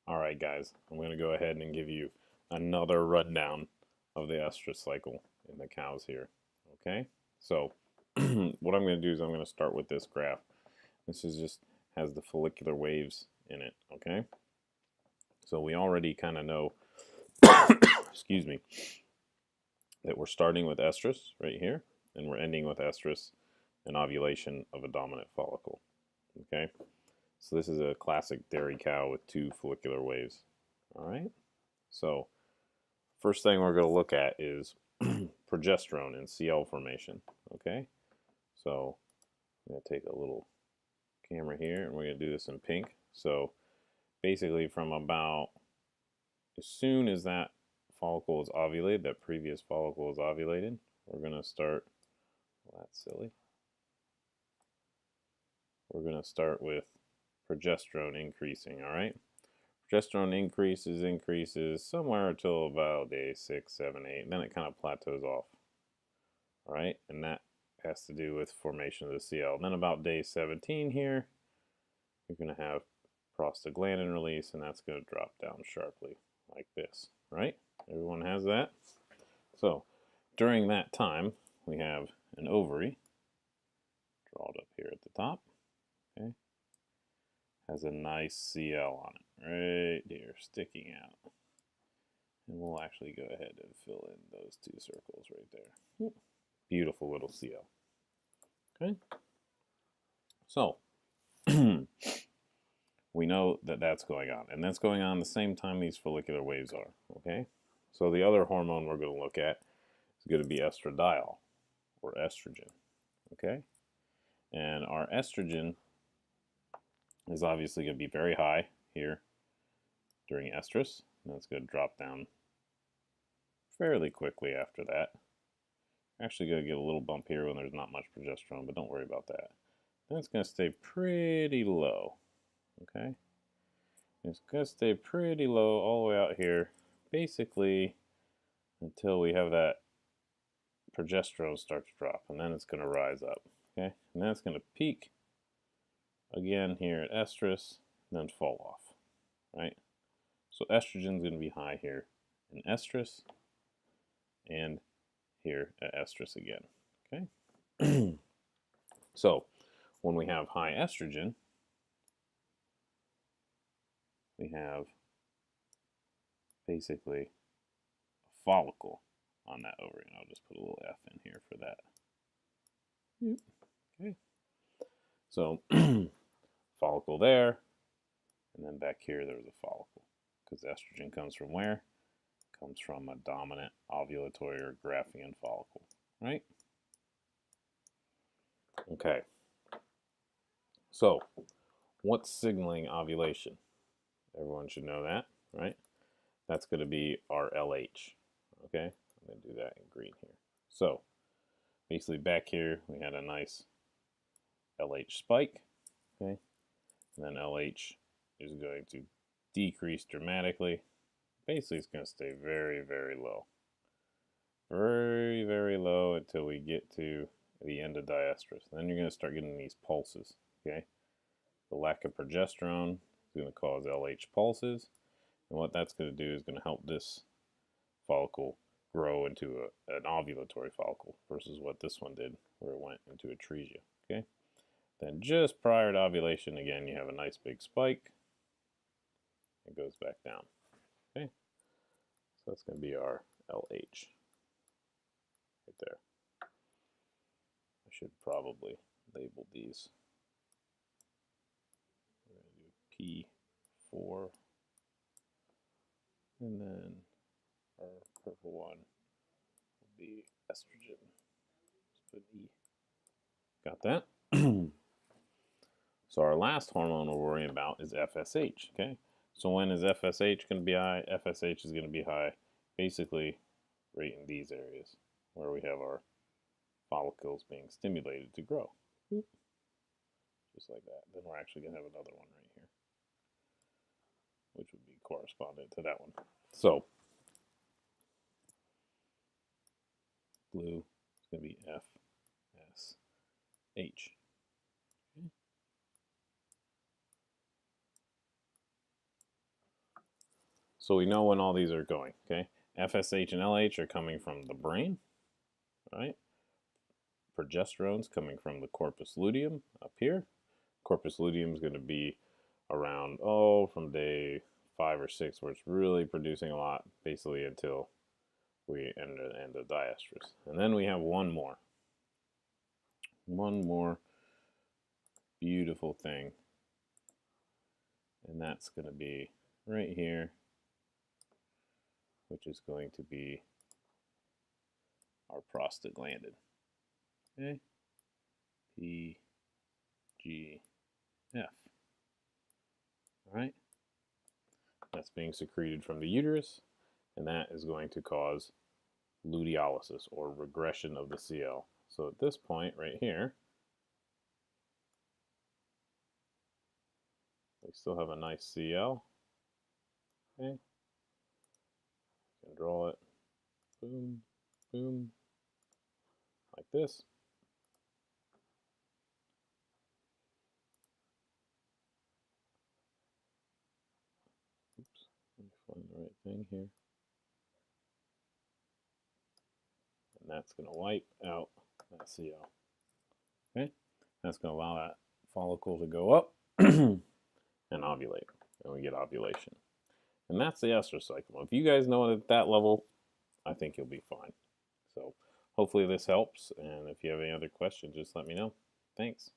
Alright guys, I'm going to go ahead and give you another rundown of the estrus cycle in the cows here. Okay, so what I'm going to do is I'm going to start with this graph. This is just has the follicular waves in it. Okay, so we already kind of know, excuse me, that we're starting with estrus right here, and we're ending with estrus and ovulation of a dominant follicle. Okay, so this is a classic dairy cow with two follicular waves. All right, so first thing we're going to look at is progesterone and CL formation. Okay, so I'm going to take a little camera here and we're going to do this in pink. So basically from about as soon as that follicle is ovulated, that previous follicle is ovulated, we're going to start, well, that's silly. We're going to start with progesterone increasing, all right? Progesterone increases somewhere until about day 6, 7, 8, and then it kind of plateaus off, all right? And that has to do with formation of the CL. Then about day 17 here, you're going to have prostaglandin release, and that's going to drop down sharply like this, right? Everyone has that? So during that time, we have an ovary, draw it up here at the top, okay? Has a nice CL on it, right here, sticking out. And we'll actually go ahead and fill in those two circles right there. Beautiful little CL. Okay? So, we know that that's going on. And that's going on the same time these follicular waves are. Okay? So the other hormone we're going to look at is going to be estradiol, or estrogen. Okay? And our estrogen is obviously going to be very high here during estrus. And that's going to drop down fairly quickly after that. Actually going to get a little bump here when there's not much progesterone, but don't worry about that. Then it's going to stay pretty low. Okay? It's going to stay pretty low all the way out here, basically until we have that progesterone start to drop, and then it's going to rise up. Okay? And then it's going to peak again here at estrus, and then fall off. Right? So estrogen is going to be high here in estrus, and here at estrus again. Okay? So when we have high estrogen, we have basically a follicle on that ovary. And I'll just put a little F in here for that. Okay. So follicle there, and then back here there was a follicle. Because estrogen comes from where? It comes from a dominant ovulatory or Graafian follicle, right? Okay. So what's signaling ovulation? Everyone should know that, right? That's going to be our LH. Okay, I'm going to do that in green here. So basically back here we had a nice LH spike, okay, and then LH is going to decrease dramatically. Basically it's going to stay very, very low. Very, very low until we get to the end of diestrus. Then you're going to start getting these pulses, okay? The lack of progesterone is going to cause LH pulses, and what that's going to do is going to help this follicle grow into an ovulatory follicle versus what this one did, where it went into atresia, okay? Then just prior to ovulation, again, you have a nice big spike. It goes back down, okay? So that's going to be our LH right there. I should probably label these. We're going to do P4, and then our purple one will be estrogen. Let's put E. Got that? So our last hormone we're worrying about is FSH, okay? So when is FSH going to be high? FSH is going to be high basically right in these areas where we have our follicles being stimulated to grow. Just like that. Then we're actually going to have another one right here, which would be correspondent to that one. So blue is going to be FSH. So we know when all these are going, okay? FSH and LH are coming from the brain, right? Progesterone's coming from the corpus luteum up here. Corpus luteum is going to be around, from day 5 or 6, where it's really producing a lot, basically until we enter the end of diestrus. And then we have one more beautiful thing, and that's going to be right here, which is going to be our prostaglandin. Okay, P, G, F. All right, that's being secreted from the uterus, and that is going to cause luteolysis, or regression of the CL. So at this point right here, we still have a nice CL. Okay, you can draw it, boom, boom, like this. Oops, let me find the right thing here. And that's going to wipe out that CL. Okay, that's going to allow that follicle to go up and ovulate, and we get ovulation. And that's the estrous cycle. If you guys know it at that level, I think you'll be fine. So hopefully this helps, and if you have any other questions, just let me know. Thanks.